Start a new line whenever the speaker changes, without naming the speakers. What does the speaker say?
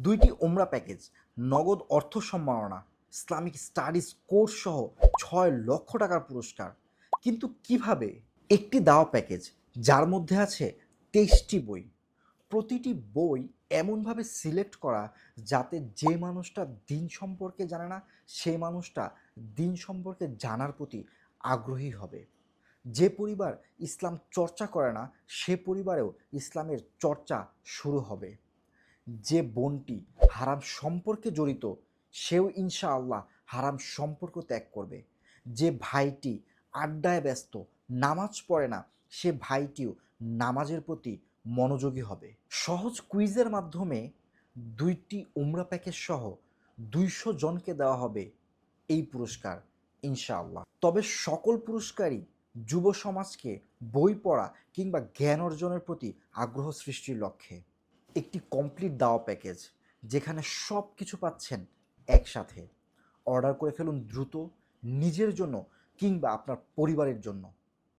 2টি ওমরা প্যাকেজ, নগদ অর্থ সম্মাননা, ইসলামিক স্টাডিজ কোর্স সহ 6 লক্ষ টাকার পুরস্কার। কিন্তু কিভাবে? একটি দাওয়া প্যাকেজ যার মধ্যে আছে 23টি বই। প্রতিটি বই এমনভাবে সিলেক্ট করা যাতে যে মানুষটা দিন সম্পর্কে জানে না সেই মানুষটা দিন সম্পর্কে জানার প্রতি আগ্রহী হবে। যে পরিবার ইসলাম চর্চা করে না সে পরিবারেও ইসলামের চর্চা শুরু হবে। যে বোনটি হারাম সম্পর্কে জড়িত সেও ইনশাআল্লাহ হারাম সম্পর্ক ত্যাগ করবে। যে ভাইটি আড্ডায় ব্যস্ত, নামাজ পড়ে না, সে ভাইটিও নামাজের প্রতি মনোযোগী হবে। সহজ কুইজের মাধ্যমে 2টি উমরা প্যাকেজ সহ 200 জনকে দেওয়া হবে এই পুরস্কার ইনশাআল্লাহ। তবে সকল পুরস্কারই যুব সমাজকে বই পড়া কিংবা জ্ঞান অর্জনের প্রতি আগ্রহ সৃষ্টির লক্ষ্যে। একটি কমপ্লিট দাওয়া প্যাকেজ যেখানে সব কিছু পাচ্ছেন একসাথে। অর্ডার করে ফেলুন দ্রুত, নিজের জন্য কিংবা আপনার পরিবারের জন্য।